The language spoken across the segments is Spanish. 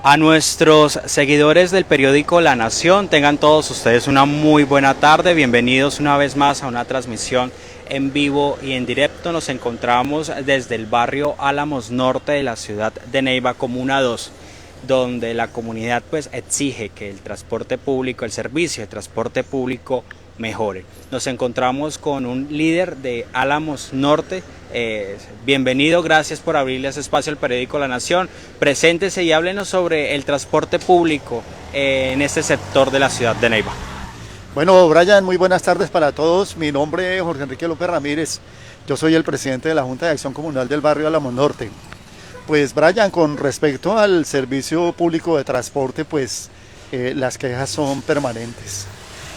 A nuestros seguidores del periódico La Nación, tengan todos ustedes una muy buena tarde. Bienvenidos una vez más a una transmisión en vivo y en directo. Nos encontramos desde el barrio Álamos Norte de la ciudad de Neiva, Comuna 2, donde la comunidad pues exige que el transporte público, el servicio de transporte público mejore. Nos encontramos con un líder de Álamos Norte. Bienvenido, gracias por abrirle ese espacio al periódico La Nación. Preséntese y háblenos sobre el transporte público en este sector de la ciudad de Neiva. Bueno, Brian, muy buenas tardes para todos. Mi nombre es Jorge Enrique López Ramírez. Yo soy el presidente de la Junta de Acción Comunal del barrio Álamos Norte. Pues, Brian, con respecto al servicio público de transporte, pues las quejas son permanentes.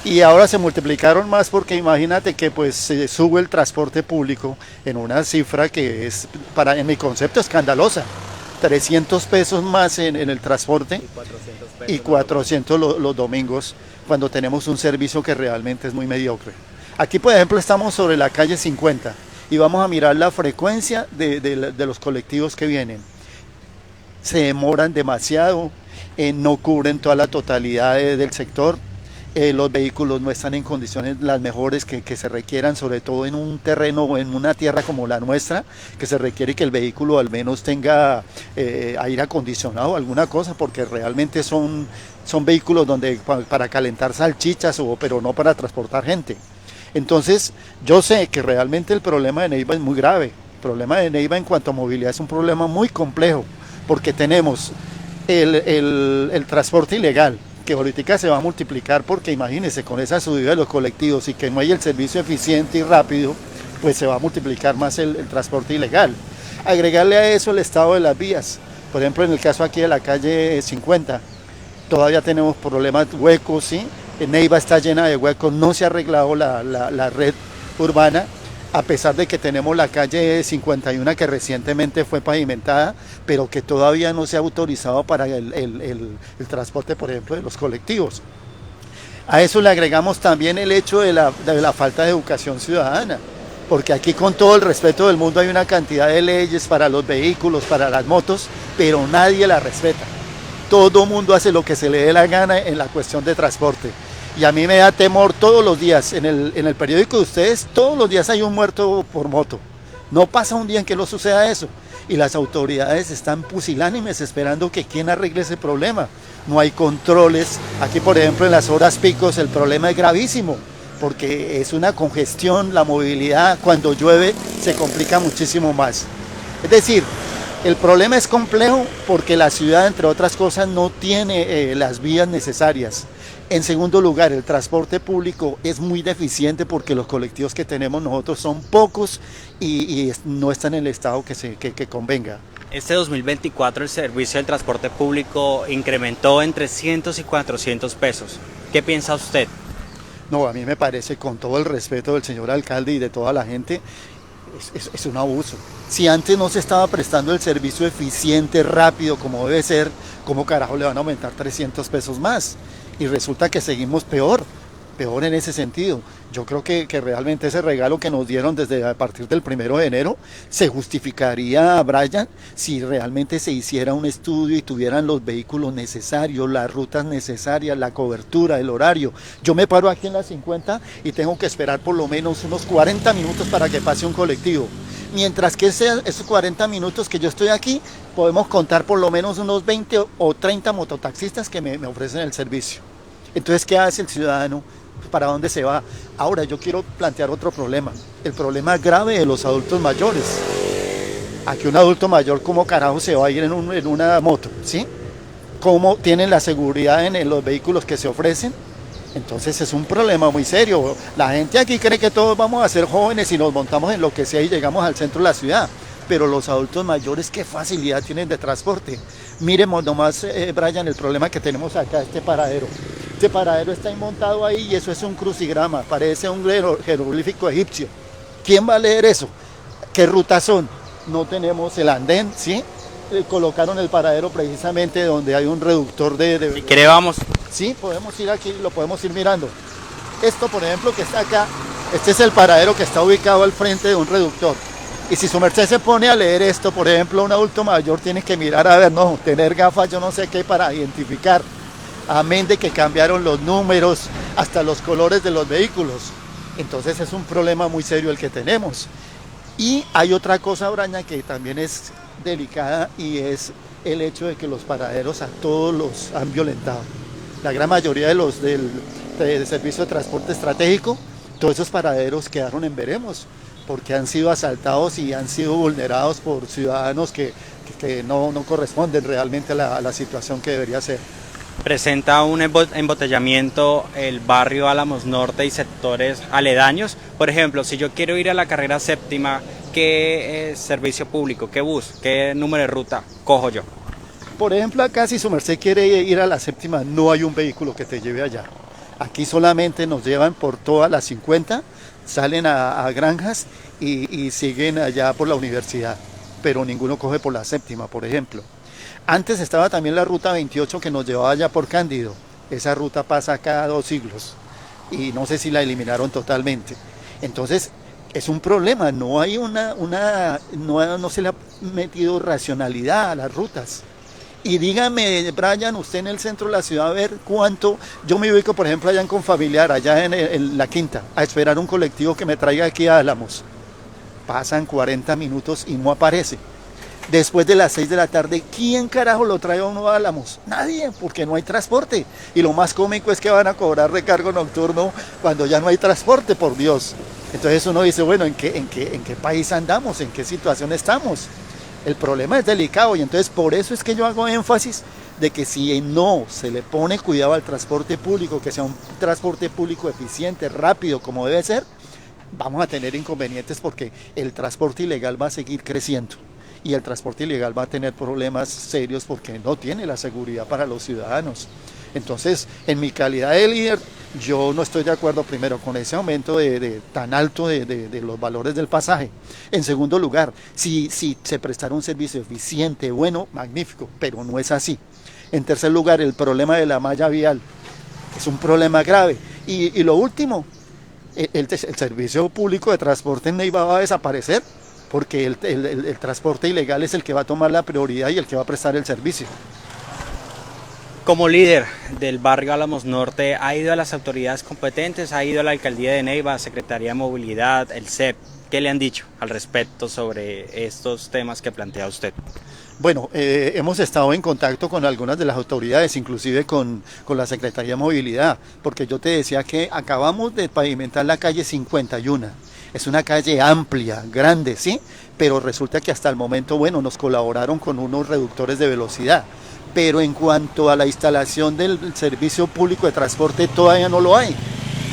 Y ahora se multiplicaron más porque imagínate que pues se sube el transporte público en una cifra que es, en mi concepto, escandalosa. 300 pesos más en el transporte y 400 los domingos, cuando tenemos un servicio que realmente es muy mediocre. Aquí, por ejemplo, estamos sobre la calle 50 y vamos a mirar la frecuencia de los colectivos que vienen. Se demoran demasiado, no cubren toda la totalidad del sector. Los vehículos no están en condiciones las mejores que se requieran, sobre todo en un terreno o en una tierra como la nuestra, que se requiere que el vehículo al menos tenga aire acondicionado, alguna cosa, porque realmente son vehículos donde para calentar salchichas, pero no para transportar gente. Entonces, yo sé que realmente el problema de Neiva es muy grave. El problema de Neiva en cuanto a movilidad es un problema muy complejo, porque tenemos el transporte ilegal, que ahorita se va a multiplicar, porque imagínense, con esa subida de los colectivos y que no hay el servicio eficiente y rápido, pues se va a multiplicar más el transporte ilegal. Agregarle a eso el estado de las vías. Por ejemplo, en el caso aquí de la calle 50, todavía tenemos problemas, huecos, ¿sí? Neiva está llena de huecos, no se ha arreglado la red urbana, a pesar de que tenemos la calle 51 que recientemente fue pavimentada, pero que todavía no se ha autorizado para el transporte, por ejemplo, de los colectivos. A eso le agregamos también el hecho de la falta de educación ciudadana, porque aquí, con todo el respeto del mundo, hay una cantidad de leyes para los vehículos, para las motos, pero nadie la respeta. Todo mundo hace lo que se le dé la gana en la cuestión de transporte. Y a mí me da temor todos los días, en el periódico de ustedes, todos los días hay un muerto por moto. No pasa un día en que no suceda eso. Y las autoridades están pusilánimes esperando que quien arregle ese problema. No hay controles. Aquí, por ejemplo, en las horas picos el problema es gravísimo, porque es una congestión, la movilidad cuando llueve se complica muchísimo más. Es decir, el problema es complejo porque la ciudad, entre otras cosas, no tiene las vías necesarias. En segundo lugar, el transporte público es muy deficiente porque los colectivos que tenemos nosotros son pocos y no están en el estado que convenga. Este 2024 el servicio del transporte público incrementó en 300 y 400 pesos. ¿Qué piensa usted? No, a mí me parece, con todo el respeto del señor alcalde y de toda la gente, es un abuso. Si antes no se estaba prestando el servicio eficiente, rápido, como debe ser, ¿cómo carajo le van a aumentar 300 pesos más? Y resulta que seguimos peor en ese sentido. Yo creo que realmente ese regalo que nos dieron desde a partir del 1 de enero se justificaría, Brian, si realmente se hiciera un estudio y tuvieran los vehículos necesarios, las rutas necesarias, la cobertura, el horario. Yo me paro aquí en la 50 y tengo que esperar por lo menos unos 40 minutos para que pase un colectivo. Mientras que esos 40 minutos que yo estoy aquí, podemos contar por lo menos unos 20 o 30 mototaxistas que me ofrecen el servicio. Entonces, ¿qué hace el ciudadano? ¿Para dónde se va? Ahora, yo quiero plantear otro problema, el problema grave de los adultos mayores. Aquí un adulto mayor, ¿cómo carajo se va a ir en una moto? ¿Sí? ¿Cómo tienen la seguridad en los vehículos que se ofrecen? Entonces es un problema muy serio. La gente aquí cree que todos vamos a ser jóvenes y nos montamos en lo que sea y llegamos al centro de la ciudad. Pero los adultos mayores, ¿qué facilidad tienen de transporte? Miremos nomás, Brian, el problema que tenemos acá, este paradero. Este paradero está montado ahí y eso es un crucigrama, parece un jeroglífico egipcio. ¿Quién va a leer eso? ¿Qué rutas son? No tenemos el andén, ¿sí? Colocaron el paradero precisamente donde hay un reductor de... Si quiere vamos. Sí, podemos ir aquí, lo podemos ir mirando. Esto, por ejemplo, que está acá, este es el paradero que está ubicado al frente de un reductor. Y si su merced se pone a leer esto, por ejemplo, un adulto mayor tiene que mirar a ver, no, tener gafas, yo no sé qué para identificar. Amén de que cambiaron los números, hasta los colores de los vehículos. Entonces es un problema muy serio el que tenemos. Y hay otra cosa, Braña, que también es delicada y es el hecho de que los paraderos a todos los han violentado. La gran mayoría de los del servicio de transporte estratégico, todos esos paraderos quedaron en veremos, porque han sido asaltados y han sido vulnerados por ciudadanos que no corresponden realmente a la situación que debería ser. Presenta un embotellamiento el barrio Álamos Norte y sectores aledaños. Por ejemplo, si yo quiero ir a la carrera séptima, ¿qué servicio público, qué bus, qué número de ruta cojo yo? Por ejemplo, acá si su merced quiere ir a la séptima, no hay un vehículo que te lleve allá. Aquí solamente nos llevan por todas las 50, salen a granjas y siguen allá por la universidad, pero ninguno coge por la séptima, por ejemplo. Antes estaba también la ruta 28 que nos llevaba allá por Cándido. Esa ruta pasa cada 2 siglos y no sé si la eliminaron totalmente. Entonces es un problema, no se le ha metido racionalidad a las rutas. Y dígame, Brian, usted en el centro de la ciudad, a ver cuánto, yo me ubico por ejemplo allá en Confamiliar, allá en la Quinta, a esperar un colectivo que me traiga aquí a Álamos. Pasan 40 minutos y no aparece. Después de las 6 de la tarde, ¿quién carajo lo trae a uno a Álamos? Nadie, porque no hay transporte. Y lo más cómico es que van a cobrar recargo nocturno cuando ya no hay transporte, por Dios. Entonces uno dice, bueno, ¿en qué país andamos? ¿En qué situación estamos? El problema es delicado y entonces por eso es que yo hago énfasis de que si no se le pone cuidado al transporte público, que sea un transporte público eficiente, rápido, como debe ser, vamos a tener inconvenientes porque el transporte ilegal va a seguir creciendo. Y el transporte ilegal va a tener problemas serios porque no tiene la seguridad para los ciudadanos. Entonces, en mi calidad de líder, yo no estoy de acuerdo primero con ese aumento tan alto de los valores del pasaje. En segundo lugar, si se prestara un servicio eficiente, bueno, magnífico, pero no es así. En tercer lugar, el problema de la malla vial es un problema grave. Y lo último, el servicio público de transporte en Neiva va a desaparecer, porque el transporte ilegal es el que va a tomar la prioridad y el que va a prestar el servicio. Como líder del barrio Álamos Norte, ¿ha ido a las autoridades competentes? ¿Ha ido a la alcaldía de Neiva, Secretaría de Movilidad, el CEP? ¿Qué le han dicho al respecto sobre estos temas que plantea usted? Bueno, hemos estado en contacto con algunas de las autoridades, inclusive con la Secretaría de Movilidad, porque yo te decía que acabamos de pavimentar la calle 51. Es una calle amplia, grande, ¿sí? Pero resulta que hasta el momento, bueno, nos colaboraron con unos reductores de velocidad. Pero en cuanto a la instalación del servicio público de transporte, todavía no lo hay.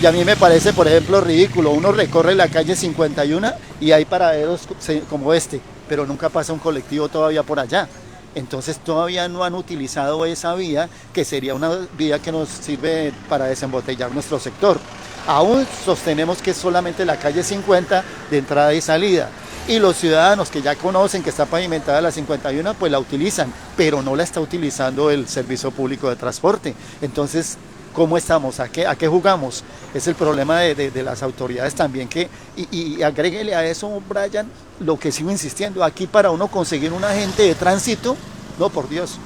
Y a mí me parece, por ejemplo, ridículo. Uno recorre la calle 51 y hay paraderos como este, pero nunca pasa un colectivo todavía por allá. Entonces todavía no han utilizado esa vía, que sería una vía que nos sirve para desembotellar nuestro sector. Aún sostenemos que es solamente la calle 50 de entrada y salida. Y los ciudadanos que ya conocen que está pavimentada la 51, pues la utilizan, pero no la está utilizando el servicio público de transporte. Entonces, ¿cómo estamos? ¿A qué jugamos? Es el problema de las autoridades también y agréguele a eso, Brian, lo que sigo insistiendo, aquí para uno conseguir un agente de tránsito, no, por Dios,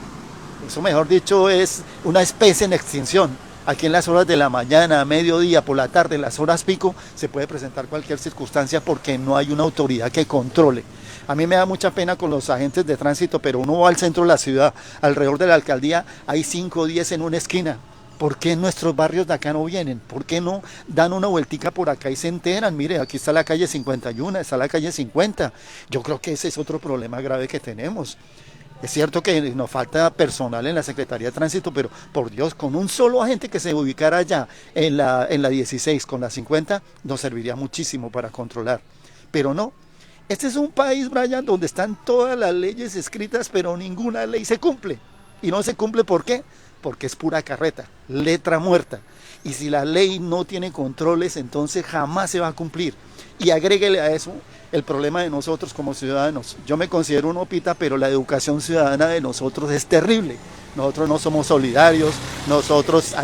eso mejor dicho es una especie en extinción. Aquí en las horas de la mañana, a mediodía, por la tarde, en las horas pico, se puede presentar cualquier circunstancia porque no hay una autoridad que controle. A mí me da mucha pena con los agentes de tránsito, pero uno va al centro de la ciudad, alrededor de la alcaldía, hay 5 o 10 en una esquina. ¿Por qué nuestros barrios de acá no vienen? ¿Por qué no dan una vueltica por acá y se enteran? Mire, aquí está la calle 51, está la calle 50. Yo creo que ese es otro problema grave que tenemos. Es cierto que nos falta personal en la Secretaría de Tránsito, pero por Dios, con un solo agente que se ubicara allá en la 16 con la 50, nos serviría muchísimo para controlar. Pero no, este es un país, Brian, donde están todas las leyes escritas, pero ninguna ley se cumple. ¿Y no se cumple por qué? Porque es pura carreta, letra muerta. Y si la ley no tiene controles, entonces jamás se va a cumplir. Y agréguele a eso el problema de nosotros como ciudadanos. Yo me considero un opita, pero la educación ciudadana de nosotros es terrible. Nosotros no somos solidarios, nosotros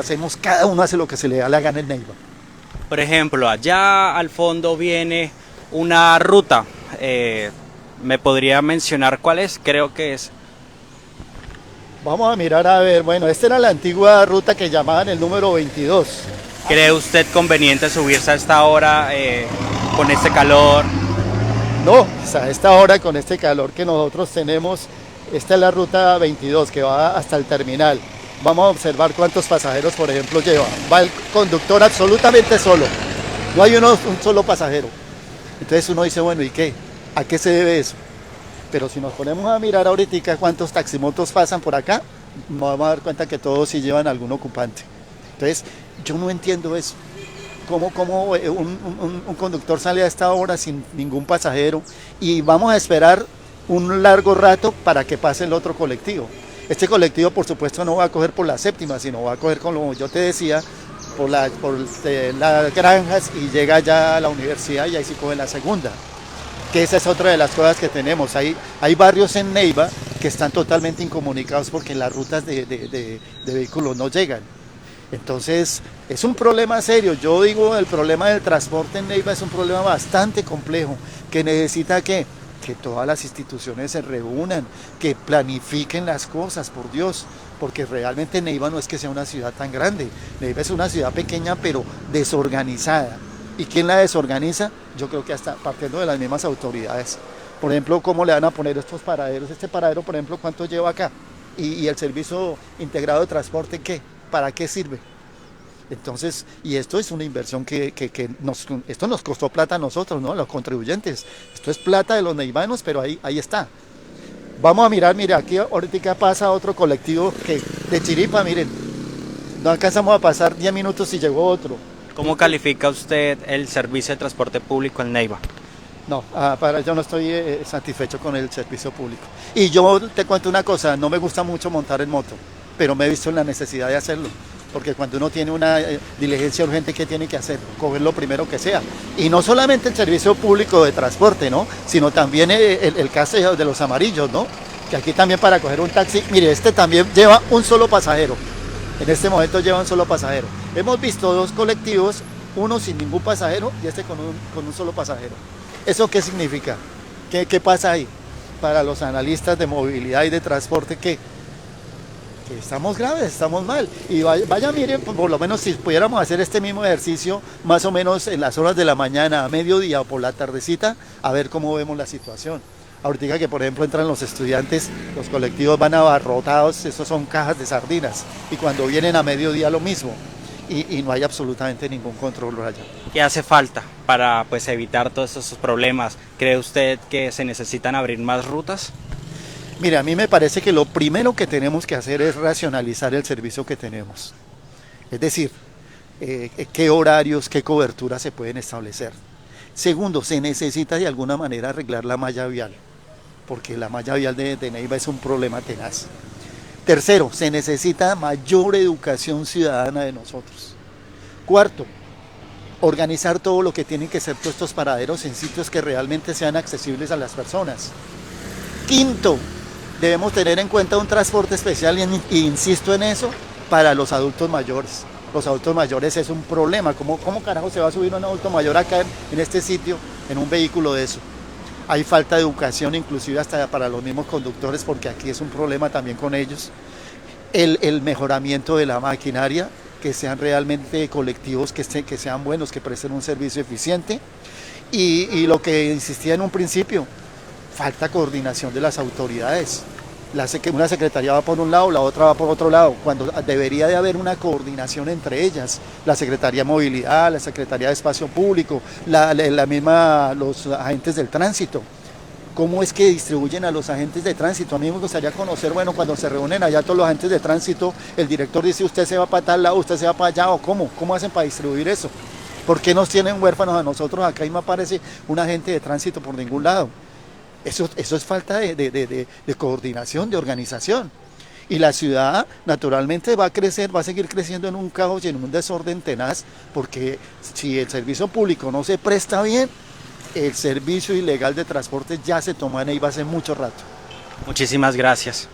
cada uno hace lo que se le da la gana en Neiva. Por ejemplo, allá al fondo viene una ruta ¿Me podría mencionar cuál es? Creo que es. Vamos a mirar a ver, bueno, esta era la antigua ruta que llamaban el número 22. ¿Cree usted conveniente subirse a esta hora con este calor? No, pues a esta hora con este calor que nosotros tenemos, esta es la ruta 22 que va hasta el terminal. Vamos a observar cuántos pasajeros, por ejemplo, lleva. Va el conductor absolutamente solo, no hay un solo pasajero. Entonces uno dice, bueno, ¿y qué? ¿A qué se debe eso? Pero si nos ponemos a mirar ahorita cuántos taximotos pasan por acá, nos vamos a dar cuenta que todos sí llevan algún ocupante. Entonces, yo no entiendo eso. ¿Cómo un conductor sale a esta hora sin ningún pasajero y vamos a esperar un largo rato para que pase el otro colectivo? Este colectivo, por supuesto, no va a coger por la séptima, sino va a coger, como yo te decía, por las granjas y llega ya a la universidad y ahí sí coge la segunda. Que esa es otra de las cosas que tenemos. Hay barrios en Neiva que están totalmente incomunicados porque las rutas de vehículos no llegan. Entonces, es un problema serio. Yo digo, el problema del transporte en Neiva es un problema bastante complejo, que necesita que todas las instituciones se reúnan, que planifiquen las cosas, por Dios, porque realmente Neiva no es que sea una ciudad tan grande. Neiva es una ciudad pequeña, pero desorganizada. ¿Y quién la desorganiza? Yo creo que hasta partiendo de las mismas autoridades. Por ejemplo, ¿cómo le van a poner estos paraderos? Este paradero, por ejemplo, ¿cuánto lleva acá? ¿Y el servicio integrado de transporte qué? ¿Para qué sirve? Entonces, y esto es una inversión que esto nos costó plata a nosotros, ¿no? Los contribuyentes. Esto es plata de los neivanos, pero ahí está. Vamos a mirar, mire, aquí ahorita pasa otro colectivo de Chiripa, miren. No alcanzamos a pasar 10 minutos y llegó otro. ¿Cómo califica usted el servicio de transporte público en Neiva? No, yo no estoy satisfecho con el servicio público. Y yo te cuento una cosa, no me gusta mucho montar en moto, pero me he visto en la necesidad de hacerlo. Porque cuando uno tiene una diligencia urgente, ¿qué tiene que hacer? Coger lo primero que sea. Y no solamente el servicio público de transporte, ¿no? Sino también el caso de los amarillos, ¿no? Que aquí también para coger un taxi, mire, este también lleva un solo pasajero. En este momento lleva un solo pasajero. Hemos visto dos colectivos, uno sin ningún pasajero y este con un solo pasajero. ¿Eso qué significa? ¿Qué pasa ahí? Para los analistas de movilidad y de transporte, ¿qué? Que estamos graves, estamos mal. Y vaya, miren, por lo menos si pudiéramos hacer este mismo ejercicio, más o menos en las horas de la mañana, a mediodía o por la tardecita, a ver cómo vemos la situación. Ahorita que por ejemplo entran los estudiantes, los colectivos van abarrotados, esos son cajas de sardinas, y cuando vienen a mediodía lo mismo, y no hay absolutamente ningún control allá. ¿Qué hace falta para evitar todos esos problemas? ¿Cree usted que se necesitan abrir más rutas? Mire, a mí me parece que lo primero que tenemos que hacer es racionalizar el servicio que tenemos. Es decir, qué horarios, qué coberturas se pueden establecer. Segundo, se necesita de alguna manera arreglar la malla vial, porque la malla vial de Neiva es un problema tenaz. Tercero, se necesita mayor educación ciudadana de nosotros. Cuarto, organizar todo lo que tienen que ser todos estos paraderos en sitios que realmente sean accesibles a las personas. Quinto, debemos tener en cuenta un transporte especial, y insisto en eso, para los adultos mayores. Los adultos mayores es un problema. ¿Cómo carajo se va a subir un adulto mayor acá en este sitio, en un vehículo de eso? Hay falta de educación, inclusive hasta para los mismos conductores, porque aquí es un problema también con ellos. El mejoramiento de la maquinaria, que sean realmente colectivos, que sean buenos, que presten un servicio eficiente. Y lo que insistía en un principio, falta coordinación de las autoridades. Una secretaría va por un lado, la otra va por otro lado, cuando debería de haber una coordinación entre ellas. La Secretaría de Movilidad, la Secretaría de Espacio Público, los agentes del tránsito. ¿Cómo es que distribuyen a los agentes de tránsito? A mí me gustaría conocer, bueno, cuando se reúnen allá todos los agentes de tránsito, el director dice, usted se va para tal lado, usted se va para allá, o ¿cómo hacen para distribuir eso? ¿Por qué nos tienen huérfanos a nosotros acá y no aparece un agente de tránsito por ningún lado? Eso es falta de coordinación, de organización. Y la ciudad naturalmente va a seguir creciendo en un caos y en un desorden tenaz, porque si el servicio público no se presta bien, el servicio ilegal de transporte ya se tomó en Neiva hace mucho rato. Muchísimas gracias.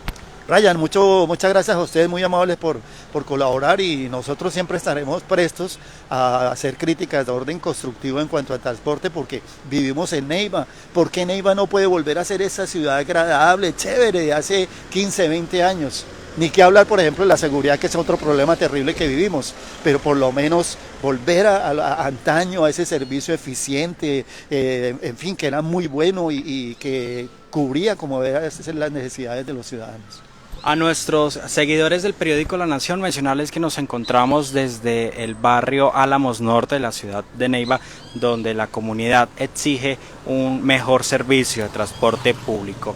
Brian, muchas gracias a ustedes, muy amables por colaborar y nosotros siempre estaremos prestos a hacer críticas de orden constructivo en cuanto al transporte porque vivimos en Neiva. ¿Por qué Neiva no puede volver a ser esa ciudad agradable, chévere de hace 15, 20 años? Ni que hablar, por ejemplo, de la seguridad, que es otro problema terrible que vivimos, pero por lo menos volver a antaño, a ese servicio eficiente, en fin, que era muy bueno y que cubría como era las necesidades de los ciudadanos. A nuestros seguidores del periódico La Nación, mencionarles que nos encontramos desde el barrio Álamos Norte de la ciudad de Neiva, donde la comunidad exige un mejor servicio de transporte público.